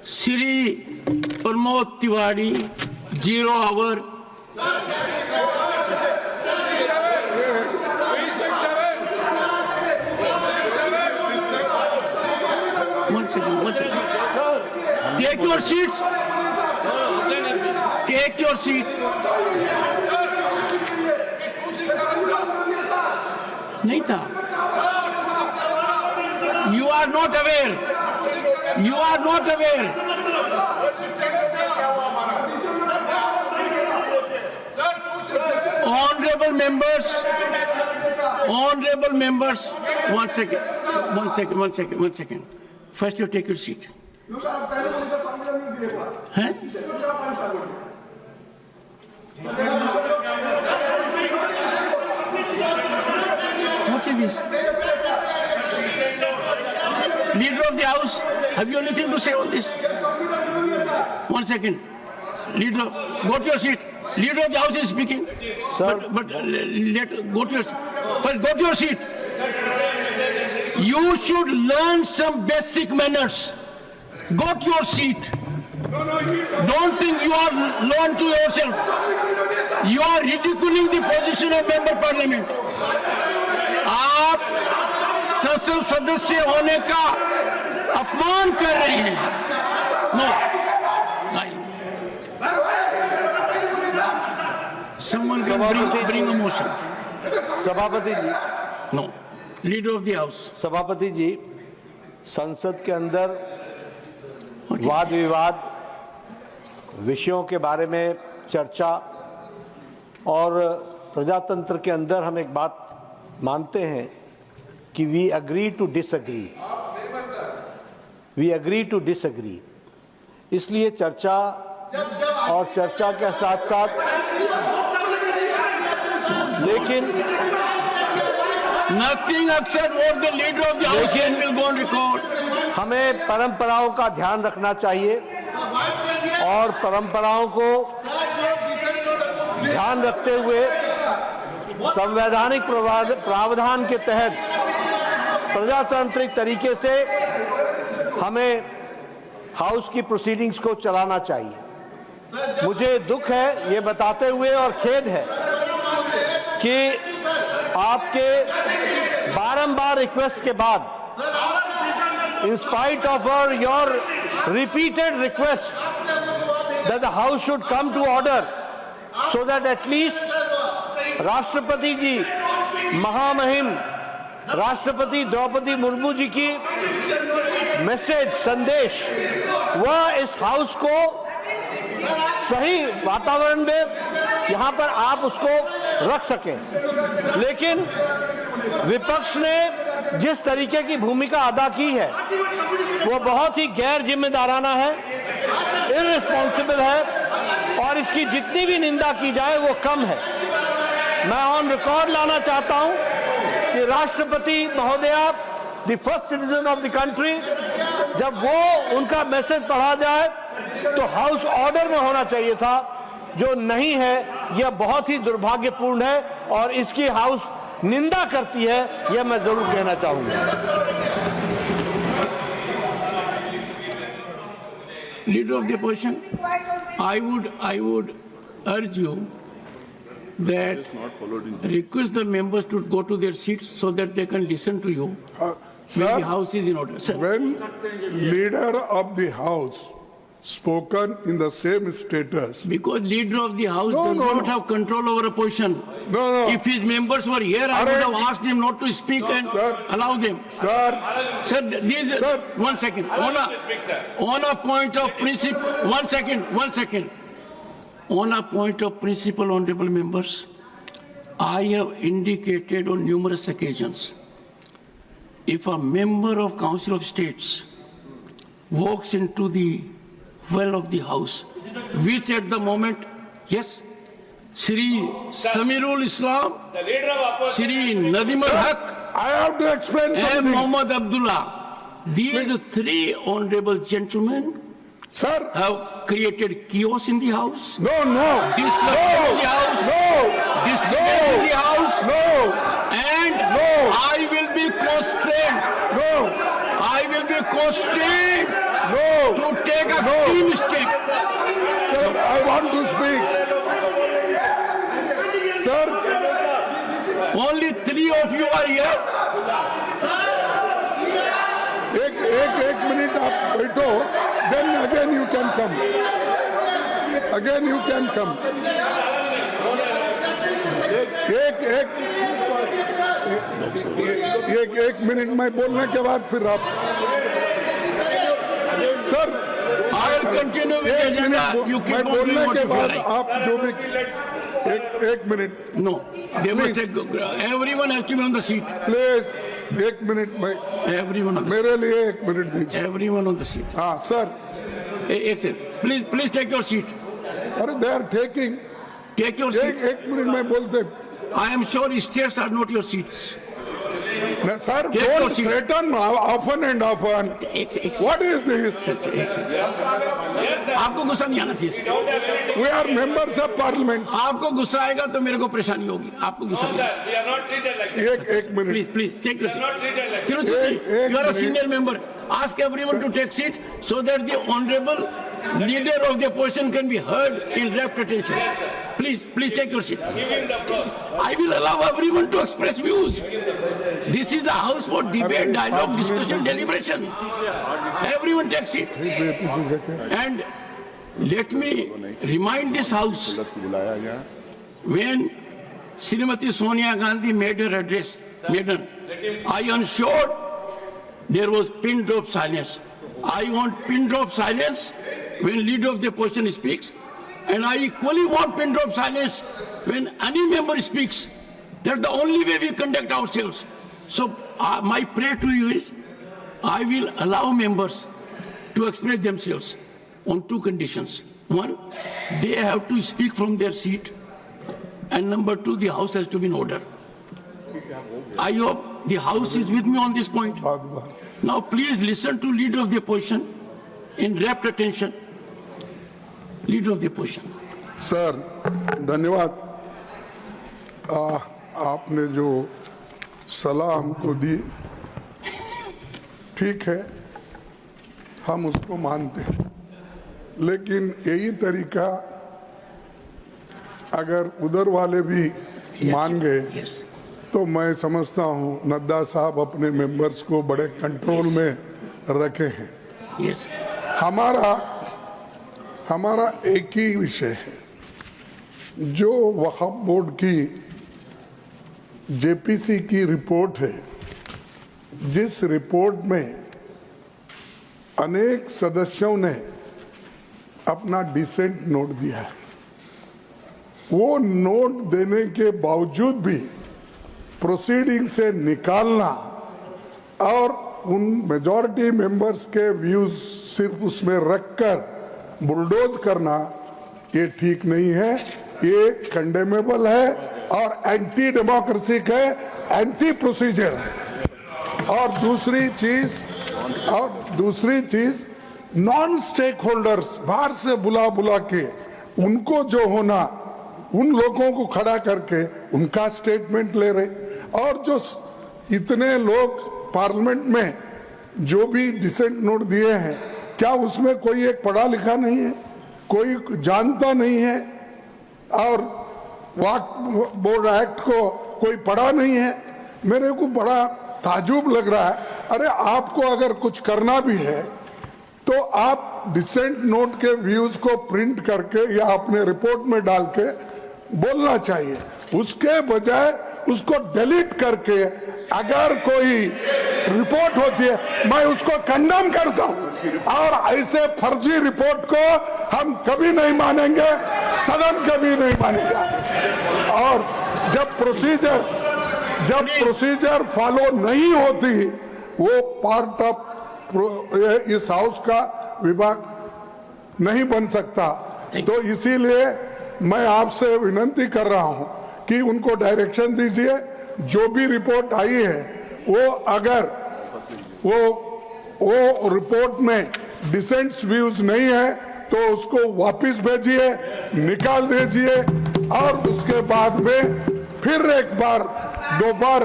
Shri Pramod Tiwari, 0 hour. One second. Take your seats. Take your seat. नहीं था. You are not aware. You are not aware. Honorable members, one second. First you take your seat. Huh? What is this? Leader of the House, have you anything to say on this? 1 second. Leader, go to your seat. Leader of the House is speaking. Sir, but go to your first. Go to your seat. You should learn some basic manners. Go to your seat. Don't think you are learned to yourself. You are ridiculing the position of member parliament. आप संसद सदस्य होने का अपमान कर रहे हैं. No. Someone can bring a motion. सभापति जी. No. Leader of the House. सभापति जी, संसद के अंदर वाद विवाद, विषयों के बारे में चर्चा और प्रजातंत्र के अंदर हम एक बात मानते हैं कि वी अग्री टू डिसएग्री. इसलिए चर्चा और चर्चा के साथ साथ लेकिन Nothing except what the leader of the House will go on record. हमें परंपराओं का ध्यान रखना चाहिए और परंपराओं को ध्यान रखते हुए संवैधानिक प्रावधान के तहत प्रजातांत्रिक तरीके से हमें हाउस की प्रोसीडिंग्स को चलाना चाहिए. मुझे दुख है ये बताते हुए और खेद है कि आपके बारंबार रिक्वेस्ट के बाद, in spite of your repeated request that the house should come to order so that at least राष्ट्रपति जी, महामहिम राष्ट्रपति द्रौपदी मुर्मू जी की मैसेज, संदेश, वह इस हाउस को सही वातावरण में यहाँ पर आप उसको रख सकें. लेकिन विपक्ष ने जिस तरीके की भूमिका अदा की है वो बहुत ही गैर जिम्मेदाराना है, इररिस्पॉन्सिबल है और इसकी जितनी भी निंदा की जाए वो कम है. मैं ऑन रिकॉर्ड लाना चाहता हूं कि राष्ट्रपति महोदया, the first citizen of the country, जब वो उनका मैसेज पढ़ा जाए तो हाउस ऑर्डर में होना चाहिए था, जो नहीं है. यह बहुत ही दुर्भाग्यपूर्ण है और इसकी हाउस निंदा करती है, यह मैं जरूर कहना चाहूंगा. Leader of the opposition, I would urge you that request the members to go to their seats so that they can listen to you when Sir, the house is in order. Sir. when leader of the house spoken in the same status. Because leader of the house No, does no, not no. have control over opposition. No. If his members were here, I would have asked him not to speak and Sir. allow them. Sir, Sir, these, Sir. 1 second. On a point of principle, 1 second. On a point of principle, honorable members, I have indicated on numerous occasions, if a member of Council of States walks into the well of the house, which at the moment, yes, Shri Samirul Islam, Shri Nadim al-Haq, I have to explain and something. Muhammad Abdullah, these three honorable gentlemen Sir, have created chaos in the house, no. disruption in the house, disturbance in the house, and I will be constrained to take a key mistake. Sir, I want to speak. Sir, Only 3 of you are here. एक minute आप बैठो, then again you can come. Again you can come. एक minute में बोलने के बाद फिर आप sir I'll continue with the agenda. You मैं keep on doing बोलने what के you feel बाद like. आप जो भी एक minute No, they must take, everyone has to be on the seat. Please एक मिनट में Everyone on the seat. मेरे लिए एक मिनट दीजिए. Everyone on the seat. हाँ सर, एक second. Please take your seat. अरे they are taking. Take your seat. एक मिनट में बोलते. I am sure states are not your seats. Sir Take your don't seat. Threaten often and often. एक What is this? आपको गुस्सा नहीं आना चाहिए. We are members of parliament. आपको गुस्सा आएगा तो मेरे को परेशानी होगी. आपको गुस्सा नहीं आना चाहिए. We are not treated like this. एक minute. Please take your We are seat. not treated like this. Tiruchiti, एक you are a minute. senior member. Ask everyone to take seat so that the honorable leader of the opposition can be heard in rapt attention. Please take your seat. Give him the floor. I will allow everyone to express views. This is a house for debate, dialogue, discussion, deliberation. Everyone take seat. And let me remind this house, when Srimati Sonia Gandhi made her address, I ensured there was pin drop silence. I want pin drop silence when leader of the opposition speaks, and I equally want pin drop silence when any member speaks. That's the only way we conduct ourselves. So my prayer to you is, I will allow members to express themselves on 2 conditions. One, they have to speak from their seat, and number 2, the house has to be in order. I hope the house is with me on this point. Now please listen to leader of the opposition in rapt attention. Leader of the opposition. Sir धन्यवाद. आपने जो सलाह हमको दी ठीक है, हम उसको मानते हैं, लेकिन यही तरीका अगर उधर वाले भी मान गए Yes. तो मैं समझता हूँ नड्डा साहब अपने मेंबर्स को बड़े कंट्रोल में रखे हैं. Yes. हमारा एक ही विषय है, जो वक्फ बोर्ड की जेपीसी की रिपोर्ट है, जिस रिपोर्ट में अनेक सदस्यों ने अपना डिसेंट नोट दिया है, वो नोट देने के बावजूद भी प्रोसीडिंग से निकालना और उन मेजॉरिटी मेंबर्स के व्यूज सिर्फ उसमें रखकर बुलडोज करना, ये ठीक नहीं है. ये कंडेमेबल है और एंटी डेमोक्रेसिक है, एंटी प्रोसीजर है. और दूसरी चीज नॉन स्टेक होल्डर्स बाहर से बुला के उनको जो होना, उन लोगों को खड़ा करके उनका स्टेटमेंट ले रहे. और जो इतने लोग पार्लियामेंट में जो भी डिसेंट नोट दिए हैं, क्या उसमें कोई एक पढ़ा लिखा नहीं है, कोई जानता नहीं है, और वक्फ बोर्ड एक्ट को कोई पढ़ा नहीं है? मेरे को बड़ा ताजुब लग रहा है. अरे आपको अगर कुछ करना भी है तो आप डिसेंट नोट के व्यूज को प्रिंट करके या अपने रिपोर्ट में डाल के बोलना चाहिए. उसके बजाय उसको डिलीट करके अगर कोई रिपोर्ट होती है, मैं उसको कंडेम करता हूं. और ऐसे फर्जी रिपोर्ट को हम कभी नहीं मानेंगे, सदन कभी नहीं मानेगा. और जब प्रोसीजर फॉलो नहीं होती, वो पार्ट ऑफ इस हाउस का विभाग नहीं बन सकता. तो इसीलिए मैं आपसे विनती कर रहा हूं कि उनको डायरेक्शन दीजिए, जो भी रिपोर्ट आई है वो अगर वो रिपोर्ट में डिसेंट व्यूज नहीं है तो उसको वापस भेजिए, निकाल दीजिए, और उसके बाद में फिर एक बार, 2 बार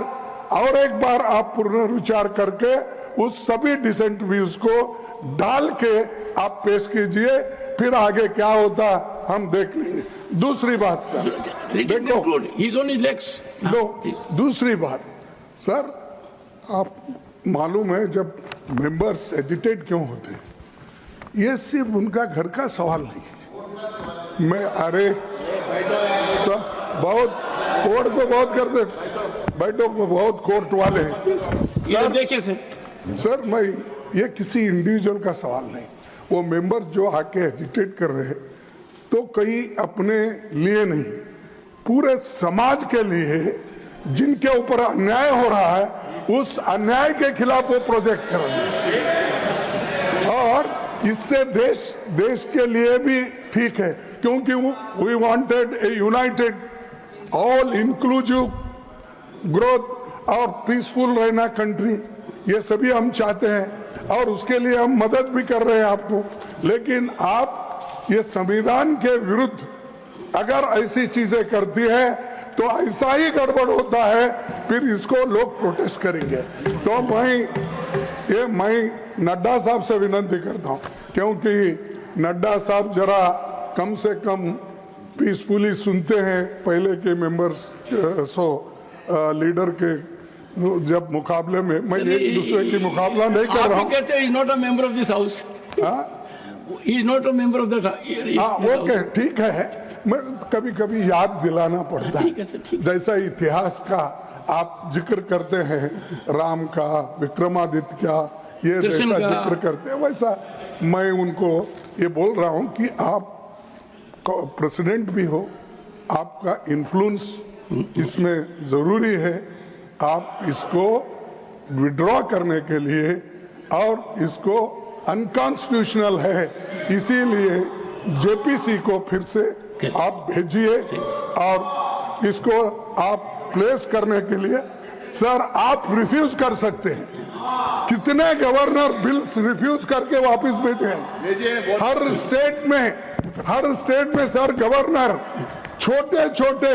और एक बार आप पुनर्विचार करके उस सभी डिसेंट व्यूज को डाल के आप पेश कीजिए, फिर आगे क्या होता हम देख लेंगे। दूसरी बात सर, देखो He's on his legs. दूसरी बात सर, आप मालूम है जब मेंबर्स एजिटेट क्यों होते हैं, ये सिर्फ उनका घर का सवाल नहीं है। मैं अरे तो बहुत कोर्ट को बहुत करते, बैठो बहुत कोर्ट वाले हैं ये देखिए सर, मैं ये किसी इंडिविजुअल का सवाल नहीं, वो मेंबर्स जो आके एजिटेट कर रहे हैं तो कई अपने लिए नहीं, पूरे समाज के लिए जिनके ऊपर अन्याय हो रहा है, उस अन्याय के खिलाफ वो प्रोजेक्ट कर रहे हैं। और इससे देश के लिए भी ठीक है, क्योंकि we wanted a united all inclusive growth और पीसफुल रहना कंट्री, ये सभी हम चाहते हैं और उसके लिए हम मदद भी कर रहे हैं आपको। लेकिन आप ये संविधान के विरुद्ध अगर ऐसी चीजें करती है तो ऐसा ही गड़बड़ होता है, फिर इसको लोग प्रोटेस्ट करेंगे। तो मैं नड्डा साहब से विनती करता हूं, क्योंकि नड्डा साहब जरा कम से कम पीसफुली सुनते हैं पहले के मेंबर्स लीडर के जब मुकाबले में, मैं एक दूसरे की मुकाबला नहीं कर रहा हूँ। कहते हैं not a member of this house, is not a member of that. Okay ठीक है, मैं कभी कभी याद दिलाना पड़ता है, जैसा इतिहास का आप जिक्र करते हैं, राम का, विक्रमादित्य का, ये जैसा जिक्र करते हैं, वैसा मैं उनको ये बोल रहा हूँ कि आप प्रेसिडेंट भी हो, आपका इन्फ्लुएंस इसमें जरूरी है। आप इसको विड्रॉ करने के लिए, और इसको अनकॉन्स्टिट्यूशनल है, इसीलिए जेपीसी को फिर से आप भेजिए और इसको आप प्लेस करने के लिए। सर आप रिफ्यूज कर सकते हैं, कितने गवर्नर बिल्स रिफ्यूज करके वापस भेजे हैं हर स्टेट में सर गवर्नर छोटे छोटे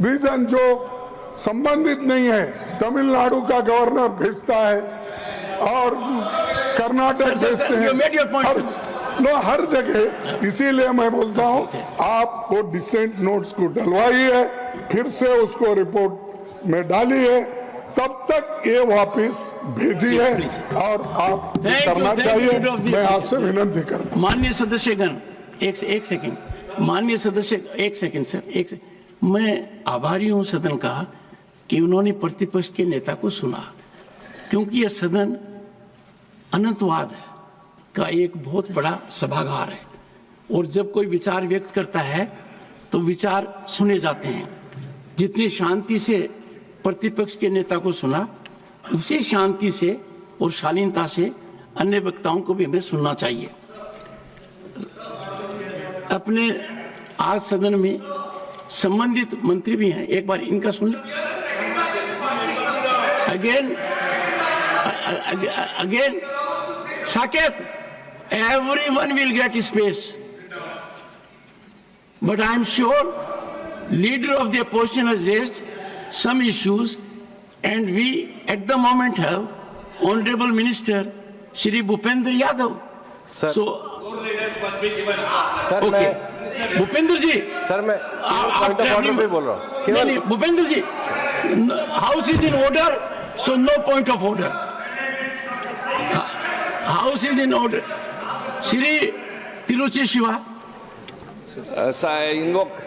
रीजन जो संबंधित नहीं है, तमिलनाडु का गवर्नर भेजता है और कर्नाटक भेजते हैं, हर जगह। इसीलिए मैं बोलता हूं आप वो डिसेंट नोट्स को डलवाइए, फिर से उसको रिपोर्ट में डालिए, तब तक ये वापस भेजिए और आप करना चाहिए। मैं आपसे विनती करता हूं। माननीय सदस्यगण, एक सेकंड, माननीय सदस्य, एक सेकंड सर, एक सेकंड। मैं आभारी हूं सदन का कि उन्होंने प्रतिपक्ष के नेता को सुना, क्योंकि यह सदन अनंतवाद का एक बहुत बड़ा सभागार है और जब कोई विचार व्यक्त करता है तो विचार सुने जाते हैं। जितनी शांति से प्रतिपक्ष के नेता को सुना, उसी शांति से और शालीनता से अन्य वक्ताओं को भी हमें सुनना चाहिए। अपने आज सदन में संबंधित मंत्री भी हैं, एक बार इनका सुन लें। Again Saket, everyone will get space, but I am sure leader of the opposition has raised some issues, and we at the moment have Honorable Minister Shri Bhupendra Yadav. Sir, so sir, okay, Bhupendra ji, sir, मैं point of order पे बोल रहा हूँ। नहीं, Bhupendra ji, house is in order, so no point of order. House is in order. Shri Tiruchi Shiva. Sir, I invoke,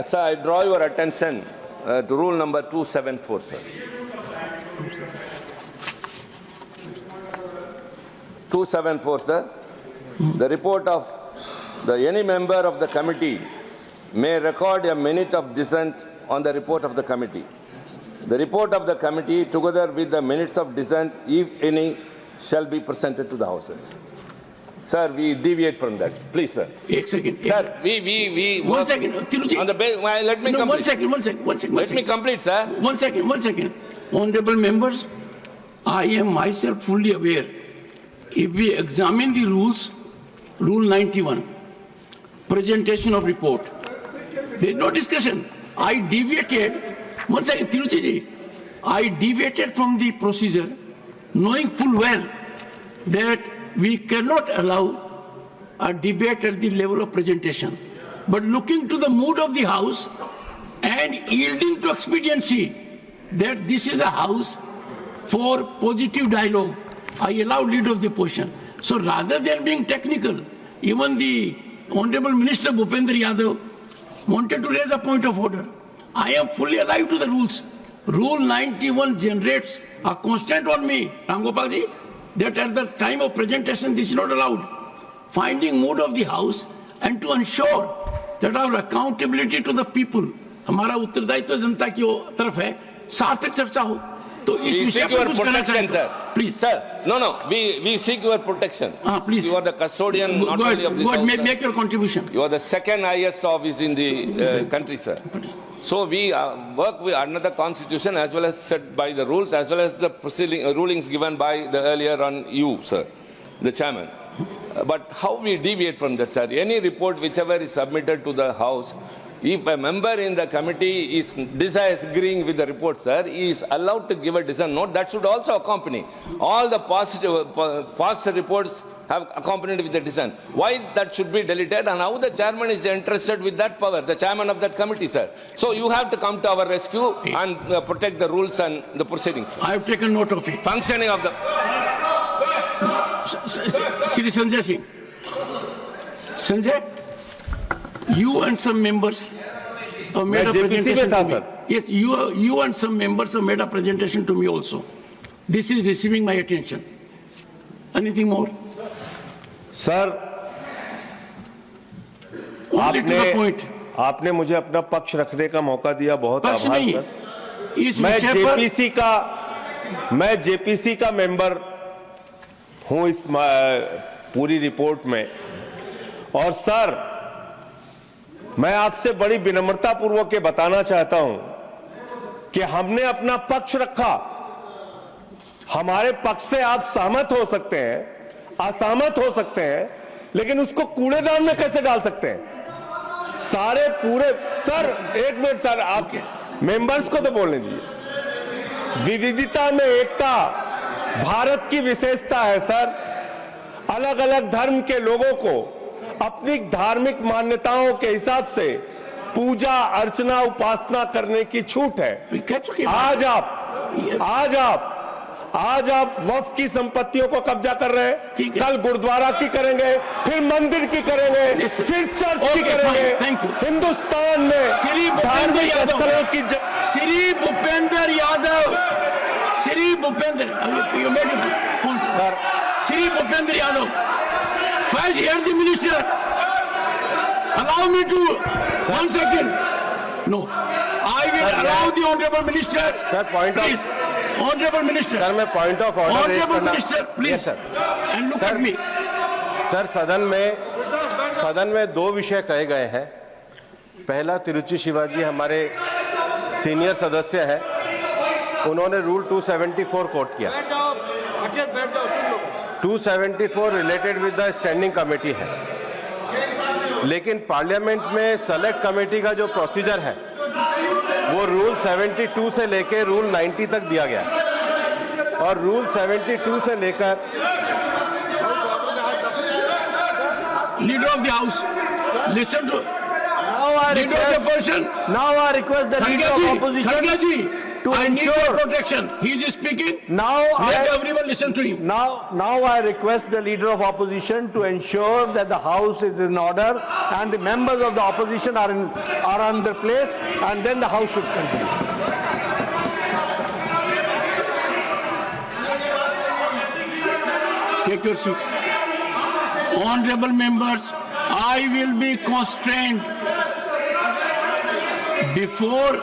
sir, I draw your attention to rule number 274, sir. 274, sir. The report of any member of the committee may record a minute of dissent on the report of the committee. The report of the committee, together with the minutes of dissent, if any, shall be presented to the houses. Sir, we deviate from that. Please, sir. One second. Sir, we One second. Tiruchi. On the base, let me complete. One second. Let me complete, sir. One second. Honorable members, I am myself fully aware. If we examine the rules, Rule 91, presentation of report, there is no discussion. I deviated. One second, Tiruchi ji. I deviated from the procedure, knowing full well that we cannot allow a debate at the level of presentation. But looking to the mood of the House and yielding to expediency that this is a House for positive dialogue, I allow leader of the opposition. So rather than being technical, even the Honorable Minister Bhupendra Yadav wanted to raise a point of order. I am fully alive to the rules. Rule 91 generates a constraint on me, Ram Gopal ji, that at the time of presentation this is not allowed. Finding mood of the House and to ensure that our accountability to the people, हमारा उत्तरदायित्व जनता की तरफ है, सार्थक चर्चा हो. तो इस We विषय seek पर your कुछ कहना protection, चाहता sir. हूं. Please. Sir, no. We seek your protection. Please. You are the custodian Go not only of this ahead, house, sir. make your contribution. You are the second highest office in the country, sir. So we work under the constitution as well as set by the rules as well as the rulings given by the earlier on you, sir, the chairman. But how we deviate from that, sir? Any report whichever is submitted to the House, if a member in the committee is disagreeing with the report, sir, he is allowed to give a dissent note. That should also accompany. All the past reports have accompanied with the dissent. Why that should be deleted and how the chairman is interested with that power, the chairman of that committee, sir. So you have to come to our rescue and protect the rules and the proceedings. I have taken note of it. Functioning of the... Shri Sanjay Singh. Sanjay, you and some members have made a presentation to me. Yes, you and some members have made a presentation to me also. This is receiving my attention. Anything more? Sir, Only to the point. आपने मुझे अपना पक्ष रखने का मौका दिया, बहुत पक्ष आभार नहीं, सर। इस विषय पर मैं जेपीसी का मेंबर हूं इस पूरी रिपोर्ट में। और सर, मैं आपसे बड़ी विनम्रता पूर्वक ये बताना चाहता हूं कि हमने अपना पक्ष रखा। हमारे पक्ष से आप सहमत हो सकते हैं, असहमत हो सकते हैं, लेकिन उसको कूड़ेदान में कैसे डाल सकते हैं? सारे पूरे सर, एक मिनट सर, आप मेंबर्स को तो बोलने दीजिए। विविधता में एकता भारत की विशेषता है सर। अलग अलग धर्म के लोगों को अपनी धार्मिक मान्यताओं के हिसाब से पूजा अर्चना उपासना करने की छूट है। आज आप वक्फ की संपत्तियों को कब्जा कर रहे हैं, कल गुरुद्वारा की करेंगे, फिर मंदिर की करेंगे, फिर चर्च की करेंगे। हिंदुस्तान में धार्मिक स्थलों की Shri Bhupendra Yadav, Shri Bhupendra Yadav, first hear the minister. Allow me to 1 second. No, I will allow the honorable minister. Sir, point please. Honorable minister. Sir, मैं point of order raise Honorable करना। minister, please. Yes, sir. And look Sir. at me. Sir, सदन में दो विषय कहे गए हैं। पहला, तिरुचि शिवाजी हमारे सीनियर सदस्य हैं, उन्होंने रूल 274 कोट किया। 274 related with the standing committee है, लेकिन पार्लियामेंट में सेलेक्ट कमेटी का जो प्रोसीजर है वो रूल 72 से लेकर रूल 90 तक दिया गया है। और रूल 72 से लेकर Leader of the House, listen to. Now I Leader of the opposition. request the leader of opposition Kharge ji, to I need your ensure. protection. He is speaking. Now Let everyone listen to him. Now I request the leader of opposition to ensure that the house is in order and the members of the opposition are on their place, and then the house should continue. Take your seat. Honorable members, I will be constrained before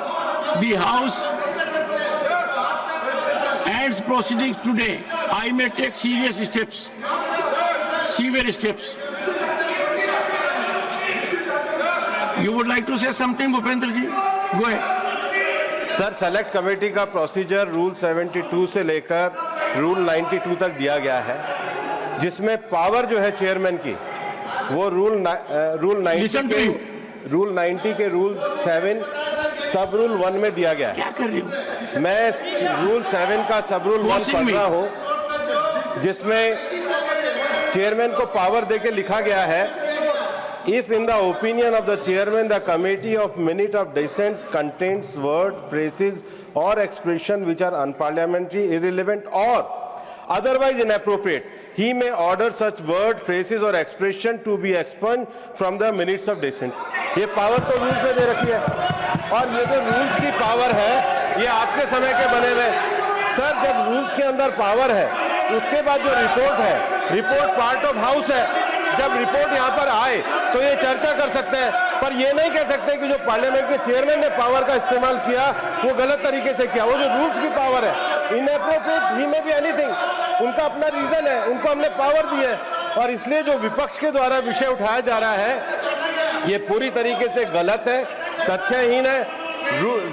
the House ends proceedings today. I may take serious steps, severe steps. You would like to say something, Bhupendra ji? Go ahead. Sir, select committee का procedure rule 72 से लेकर rule 92 तक दिया गया है, जिसमें power जो है चेयरमैन की वो रूल 90 के रूल 7 सब रूल 1 में दिया गया है। क्या कर रहे हो? मैं रूल 7 का सब रूल 1 पढ़ रहा हूं, जिसमें चेयरमैन को पावर देके लिखा गया है, if in the opinion of the chairman the committee of minute of dissent contains word, phrases or expression which are unparliamentary, irrelevant or otherwise inappropriate, he may order such word, phrases or expression to be expunged from the minutes of dissent. ये power तो rules में दे रखी है, और ये जो rules की power है ये आपके समय के बने हुए। सर, जब रूल्स के अंदर पावर है, उसके बाद जो रिपोर्ट है, रिपोर्ट पार्ट ऑफ हाउस है, जब रिपोर्ट यहाँ पर आए तो ये चर्चा कर सकते हैं, पर ये नहीं कह सकते कि जो पार्लियामेंट के चेयरमैन ने पावर का इस्तेमाल किया वो गलत तरीके से किया। वो जो रूल्स की पावर है, inappropriate, he may be anything, उनका अपना रीजन है, उनको हमने पावर दी है, और इसलिए जो विपक्ष के द्वारा विषय उठाया जा रहा है ये पूरी तरीके से गलत है, तथ्यहीन है।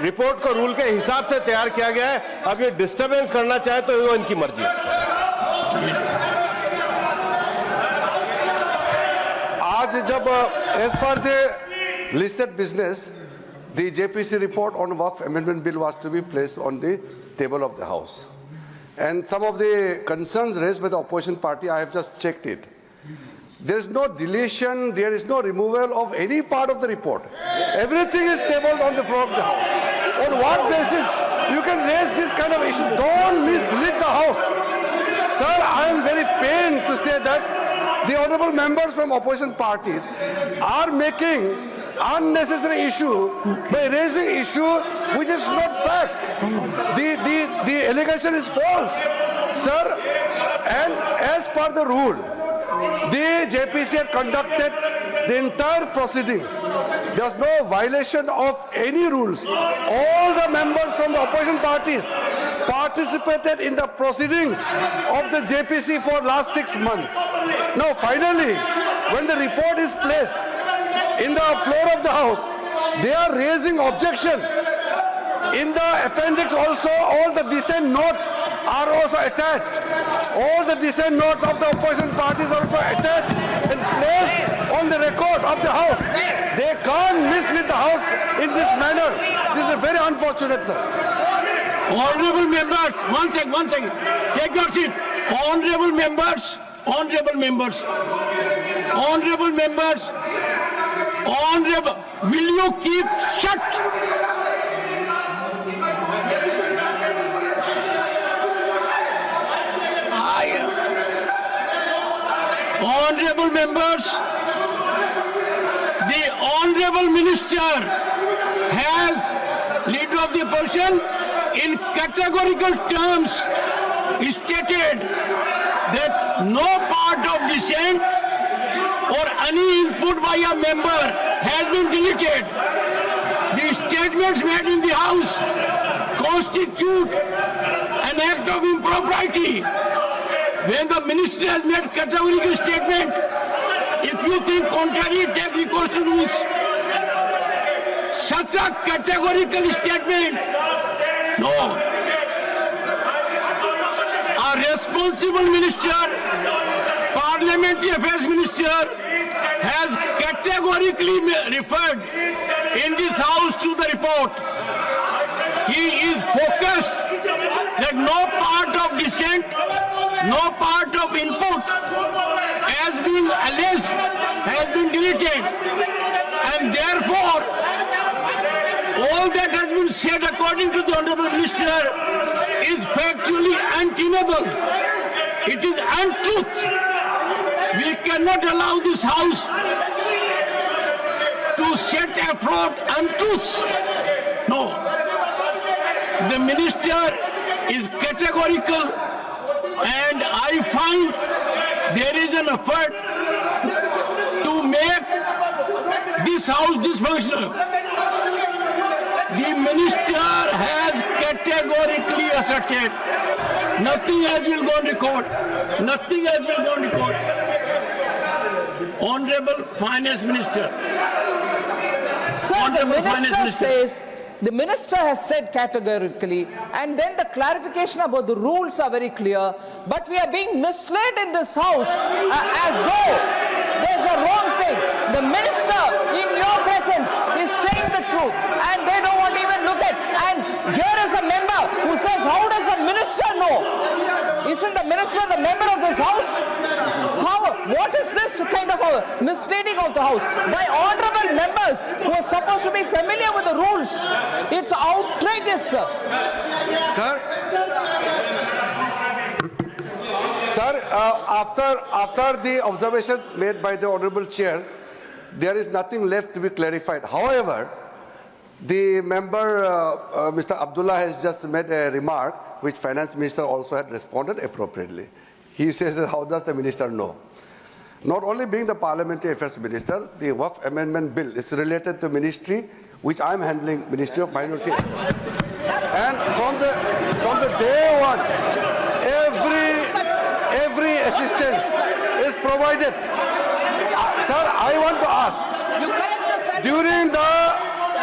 रिपोर्ट को रूल के हिसाब से तैयार किया गया है। अब ये डिस्टर्बेंस करना चाहे तो वो इनकी मर्जी है। आज जब as per the listed business, the JPC report on Waqf Amendment Bill was to be placed on the table of the House. And some of the concerns raised by the opposition party, I have just checked it. There is no deletion, there is no removal of any part of the report. Everything is tabled on the floor of the House. On what basis you can raise this kind of issues? Don't mislead the House. Sir, I am very pained to say that the honorable members from opposition parties are making unnecessary issue by raising issue which is not fact. The allegation is false, sir. And as per the rule, the JPC had conducted the entire proceedings. There was no violation of any rules. All the members from the opposition parties participated in the proceedings of the JPC for last 6 months. Now finally, when the report is placed in the floor of the House, they are raising objection. In the appendix also, all the dissent notes are also attached. All the dissent notes of the opposition parties are also attached and placed on the record of the House. They can't mislead the House in this manner. This is very unfortunate, sir. Honorable members, one second. Take your seat. Honorable members, will you keep shut? Honorable members, the Honorable Minister has, Leader of the Opposition, in categorical terms stated that no part of dissent or any input by a member has been deleted. The statements made in the House constitute an act of impropriety. When the minister has made categorical statement, if you think contrary, take recourse to rules. Such a categorical statement, no. A responsible minister, parliamentary affairs minister, has categorically referred in this House to the report. He is focused that no part of dissent, no part of input has been alleged, has been deleted, and therefore all that has been said according to the Honorable Minister is factually untenable. It is untruth. We cannot allow this House to set afloat untruths. No. The Minister is categorical, and I find there is an effort to make this House dysfunctional. The Minister has categorically asserted nothing else will go on record. Nothing else will go on record. Honorable Finance Minister. Sir, the Minister says, the Minister has said categorically, and then the clarification about the rules are very clear, but we are being misled in this House as though there's a wrong thing. The Minister, in your presence, is saying the truth, and they don't want to even look at. And here is a member who says, how does the Minister know? Isn't the Minister the member of this House? How? What is this kind of a misleading of the House by honorable members who are supposed to be familiar with the rules? It's outrageous, sir. Sir, after the observations made by the Honorable Chair, there is nothing left to be clarified. However, the member, Mr. Abdullah, has just made a remark which Finance Minister also had responded appropriately. He says that how does the Minister know? Not only being the Parliamentary Affairs Minister, the Waqf Amendment Bill is related to ministry which I am handling, Ministry of Minority Affairs. And from the day one, every assistance is provided. Sir, I want to ask,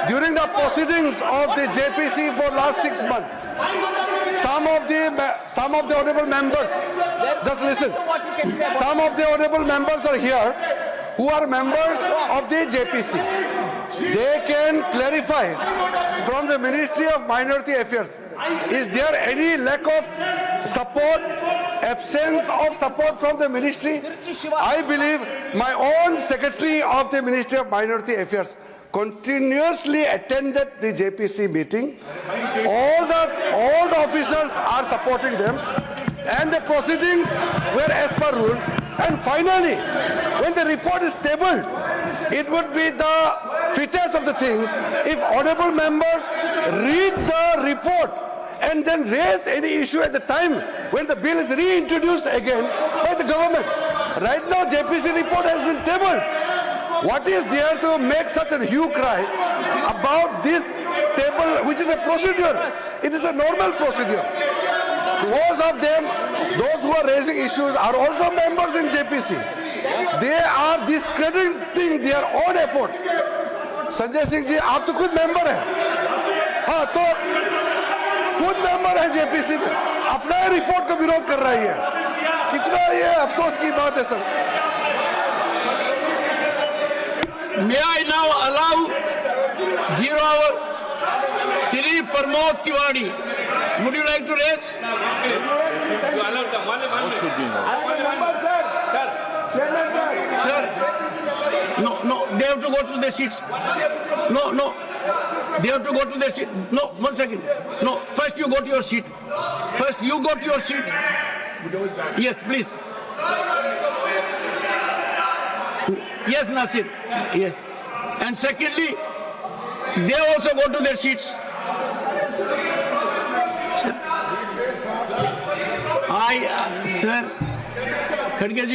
during the proceedings of the JPC for last 6 months, some of the honorable members, just listen, some of the honorable members are here who are members of the JPC. They can clarify from the Ministry of Minority Affairs, is there any lack of support, absence of support from the ministry? I believe my own Secretary of the Ministry of Minority Affairs continuously attended the JPC meeting. All the officers are supporting them, and the proceedings were as per rule. And finally, when the report is tabled, it would be the fittest of the things if honorable members read the report and then raise any issue at the time when the bill is reintroduced again by the government. Right now, JPC report has been tabled. What is there to make such a hue cry about this table, which is a procedure? It is a normal procedure. Most of them, those who are raising issues, are also members in JPC. They are discrediting their own efforts. Sanjay Singh ji, आप तो खुद member हैं, हाँ तो खुद member है JPC में, अपना ही रिपोर्ट का विरोध कर रही है। कितना ये अफसोस की बात है sir. May I now allow 0 hour Shri Pramod Tiwari. Would you like to raise? You allow the one should be Sir, no, they have to go to their seats. No, they have to go to their seat. No, 1 second. No, first you go to your seat. First you go to your seat. Yes, please. Yes, Nasir. Yes. And secondly, they also go to their seats. Sir, sir, खड़गे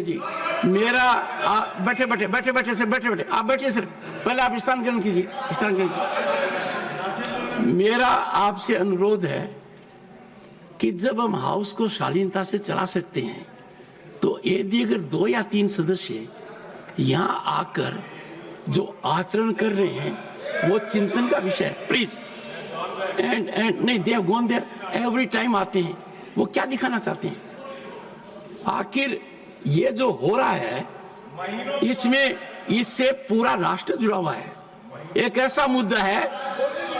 जी, मेरा बैठे sir, आप बैठिए sir, पहले आप स्थान ग्रहण कीजिए, मेरा आपसे अनुरोध है कि जब हम हाउस को शालीनता से चला सकते हैं, तो यदि अगर 2 या 3 सदस्य यहाँ आकर जो आचरण कर रहे हैं वो चिंतन का विषय है, प्लीज। एंड नहीं, they have gone there every time आते हैं, वो क्या दिखाना चाहते हैं? आखिर ये जो हो रहा है इसमें इससे पूरा राष्ट्र जुड़ा हुआ है। एक ऐसा मुद्दा है,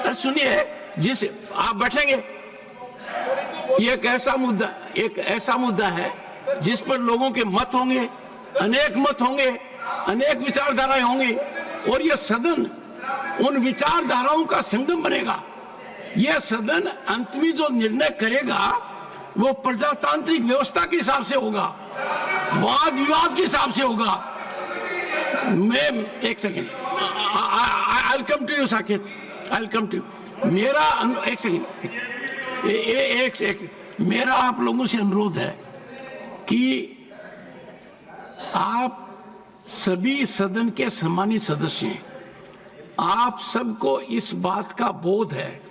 अरे सुनिए, जिस आप बैठेंगे, ये एक ऐसा मुद्दा है जिस पर लोगों के मत होंगे, अनेक मत होंगे, अनेक विचारधाराएं होंगी, और ये सदन उन विचारधाराओं का संगम बनेगा। यह सदन अंत में जो निर्णय करेगा वो प्रजातांत्रिक व्यवस्था के हिसाब से होगा, वाद विवाद के हिसाब से होगा। मैं एक second, I will come to you Saket, I will come to you. मेरा एक सेकेंड, मेरा आप लोगों से अनुरोध है कि आप सभी सदन के सम्मानित सदस्य हैं, आप सबको इस बात का बोध है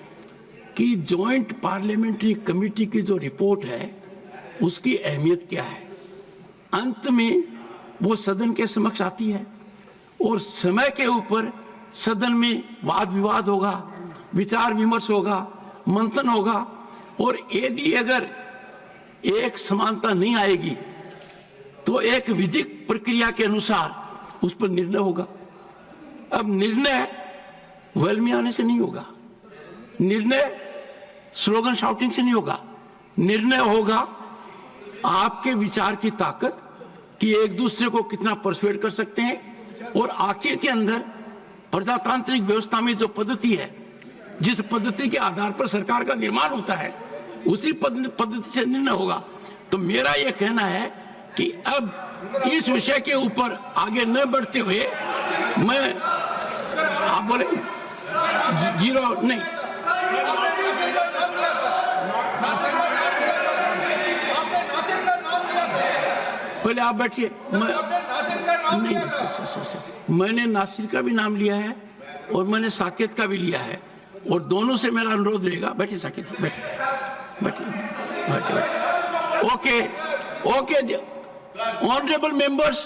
कि जॉइंट पार्लियामेंट्री कमेटी की जो रिपोर्ट है उसकी अहमियत क्या है। अंत में वो सदन के समक्ष आती है और समय के ऊपर सदन में वाद विवाद होगा, विचार विमर्श होगा, मंथन होगा, और यदि अगर एक समानता नहीं आएगी तो एक विधिक प्रक्रिया के अनुसार उस पर निर्णय होगा। अब निर्णय वेल में आने से नहीं होगा, निर्णय स्लोगन शाउटिंग से नहीं होगा, निर्णय होगा आपके विचार की ताकत कि एक दूसरे को कितना परसुएड कर सकते हैं, और आखिर के अंदर प्रजातांत्रिक व्यवस्था में जो पद्धति है, जिस पद्धति के आधार पर सरकार का निर्माण होता है, उसी पद्धति से निर्णय होगा। तो मेरा यह कहना है कि अब इस विषय के ऊपर आगे न बढ़ते हुए मैं, आप बोले जीरो नहीं, पहले आप बैठिए। नहीं, मैंने नासिर का भी नाम लिया है और मैंने साकेत का भी लिया है, और दोनों से मेरा अनुरोध रहेगा। बैठिए साकेत जी, बैठिए बैठिए बैठिए। Okay okay, honourable members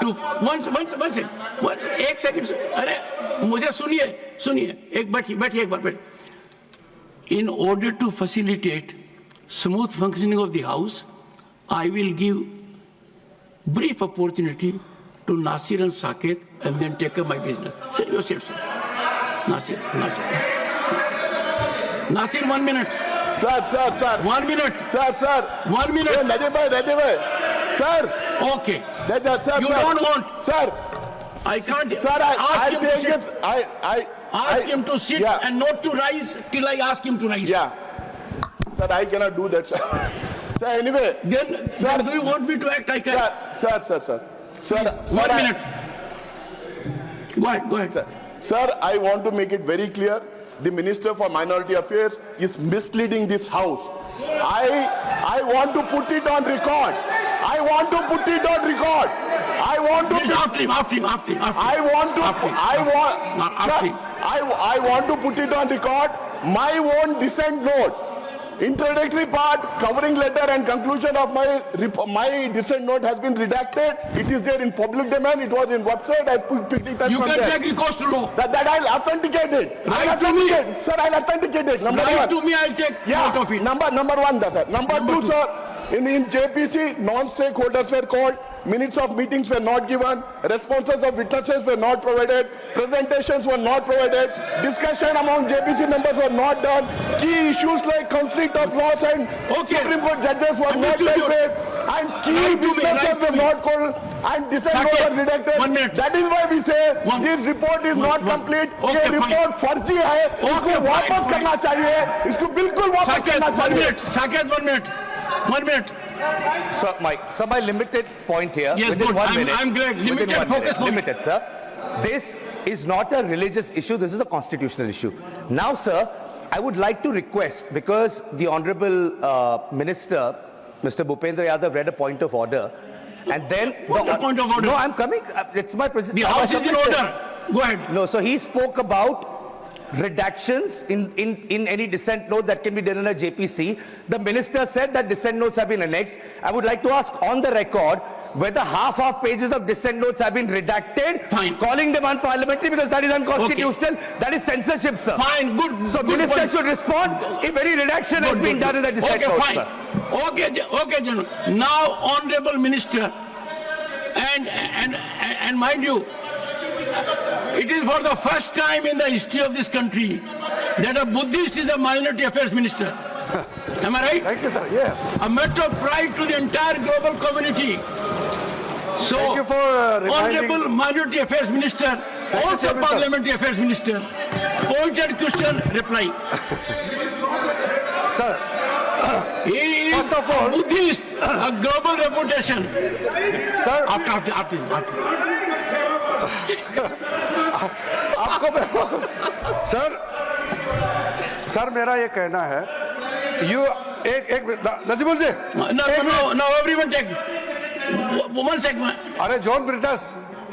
to एक सेकंड, अरे मुझे सुनिए, एक बैठिए एक बार बैठिए। In order to facilitate smooth functioning of the house, I will give brief opportunity to Nasir and Saket and then take up my business. Sir, you said so. Nasir. Nasir, 1 minute. Sir. 1 minute. Sir. 1 minute. Nadeem bhai. Sir. Okay. Sir, you don't want. Sir. I can't. Sir, ask him to sit. Ask him to sit and not to rise till I ask him to rise. Yeah. Sir, I cannot do that, sir. Sir, anyway. Then do you want me to act like that? Sir. 1 minute. Go ahead. Sir, I want to make it very clear. The Minister for Minority Affairs is misleading this house. I want to put it on record. I want to put it on record. I want to. After him. I want to. I want to put it on record. My own dissent note. Introductory part, covering letter and conclusion of my dissent note has been redacted. It is there in public domain. It was in website. I picked it up You from can there. take recourse to law. That I'll authenticate it. Right to me. Sir, I'll authenticate it. Number Right one. to me, I'll take note of it. Number one, sir. Number two, sir. In JPC, non-stakeholders were called. Minutes of meetings were not given. Responses of witnesses were not provided. Presentations were not provided. Discussion among JPC members were not done. Key issues like conflict of laws and Supreme Court judges were not dealt with. And key witnesses were not called. And dissent was redacted. 1 minute. That is why we say this report is not complete. ये report फर्जी है. इसको वापस करना चाहिए. इसको बिल्कुल वापस करना चाहिए. Saket, 1 minute. Sir, my limited point here. Yes, within good. 1 minute. I'm glad. Limited within 1 focus minute. point. Limited, sir. This is not a religious issue. This is a constitutional issue. Now, sir, I would like to request, because the Honorable Minister, Mr. Bhupendra Yadav, read a point of order, and then What point of order? No, I'm coming. It's my presentation. The House is in order. Go ahead. No, so he spoke about redactions in any dissent note that can be done in a JPC. The minister said that dissent notes have been annexed. I would like to ask on the record whether half pages of dissent notes have been redacted, Fine. calling them unparliamentary, because that is unconstitutional. That is censorship, sir. Fine, good. So good minister point. should respond if any redaction has been done in the dissent notes, fine. sir. Okay, General. Now, Honorable Minister, and mind you, it is for the first time in the history of this country that a Buddhist is a minority affairs minister. Am I right? Thank you, sir. Yeah. A matter of pride to the entire global community. So, Thank you for reminding. Honorable Minority Affairs Minister, also Chairman, sir. Parliamentary Affairs Minister, pointed question, reply. Sir, He is First of all- a Buddhist, a global reputation. sir, After. आपको sir मेरा ये कहना है एक नजीबुल जी No, everyone take. 1 second. अरे John ब्रिटस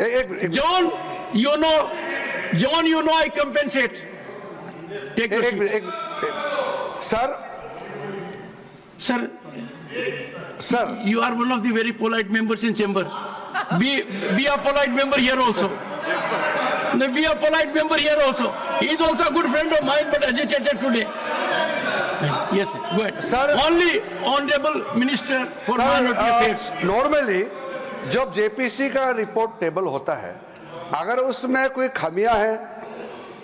एक John, you know I compensate. Take your seat. Sir, you are one of the very polite members in chamber. Be a polite member here also. Be a polite member here also. He is also a good friend of mine, but agitated today. Yes, sir. Go ahead. Sir, only Honorable Minister for Minority Affairs. Normally जब JPC का report table होता है, अगर उसमें कोई खामियां हैं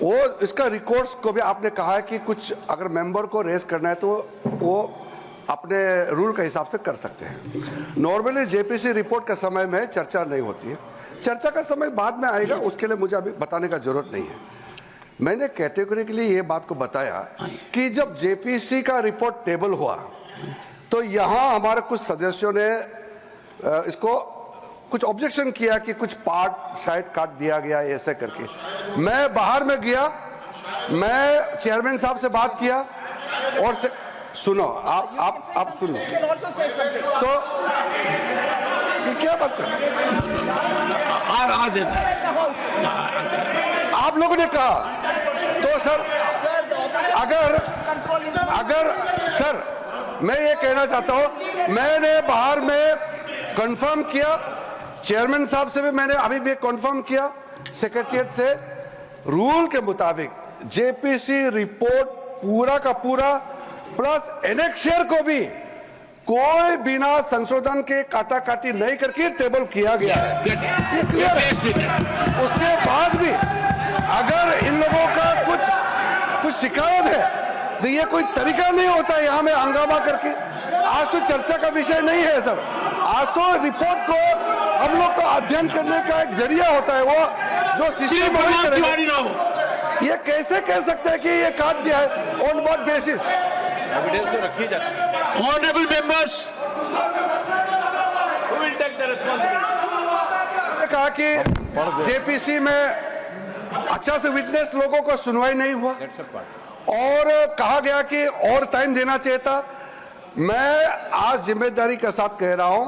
वो इसका रिकॉर्ड्स को भी आपने कहा है कि कुछ अगर मेंबर को रेज करना है तो वो अपने रूल के हिसाब से कर सकते हैं। नॉर्मली जेपीसी रिपोर्ट के समय में चर्चा नहीं होती है, चर्चा का समय बाद में आएगा, उसके लिए मुझे अभी बताने का जरूरत नहीं है। मैंने कैटेगरी के लिए ये बात को बताया कि जब जेपीसी का रिपोर्ट टेबल हुआ तो यहाँ हमारे कुछ सदस्यों ने इसको कुछ ऑब्जेक्शन किया कि कुछ पार्ट शायद काट दिया गया ऐसे करके। मैं बाहर में गया, मैं चेयरमैन साहब से बात किया और सुनो आप सुनो तो ये क्या बात कर आप लोगों ने कहा तो सर अगर सर मैं ये कहना चाहता हूं, मैंने बाहर में कंफर्म किया, चेयरमैन साहब से भी मैंने अभी भी कंफर्म किया, सेक्रेटरिएट से रूल के मुताबिक जेपीसी रिपोर्ट पूरा का पूरा प्लस एनेक्शियर को भी कोई बिना संशोधन के काटा काटी नहीं करके टेबल किया गया है, ये क्लियर है। उसके बाद भी अगर इन लोगों का कुछ शिकायत है तो ये कोई तरीका नहीं होता है यहाँ में हंगामा करके। आज तो चर्चा का विषय नहीं है सर, आज तो रिपोर्ट को हम लोग को अध्ययन करने का एक जरिया होता है, वो जो सिस्टम ये कैसे कह सकते हैं कि ये काट दिया है, ऑन व्हाट बेसिस? एविडेंस तो रखी जाती है। Honourable members, Who will take the responsibility? कहा कि जेपीसी में अच्छा से विटनेस लोगों को सुनवाई नहीं हुआ और कहा गया कि और टाइम देना चाहिए था। मैं आज जिम्मेदारी के साथ कह रहा हूं,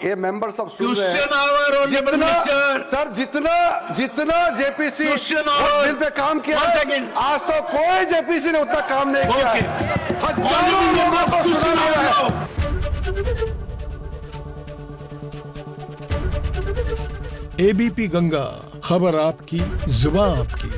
ये मेंबर सब सुन रहे हैं, सर जितना जेपीसी दिन पे काम किया है, आज तो कोई जेपीसी ने उतना काम नहीं किया है। हजारों लोगों को सुना है। एबीपी गंगा, खबर आपकी, जुबान आपकी।